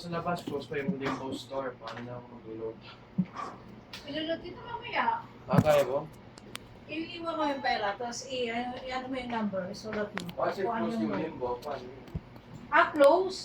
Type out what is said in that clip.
Sa labas, close pa yung limbo store. Paano na ako mag-load? Ilulot dito mamaya. Kaya ko? Iiwan mo yung pera, tapos i-ano mo yung number, sulat mo. Kasi Kung ano close yung yung load. limbo. Paano? Close?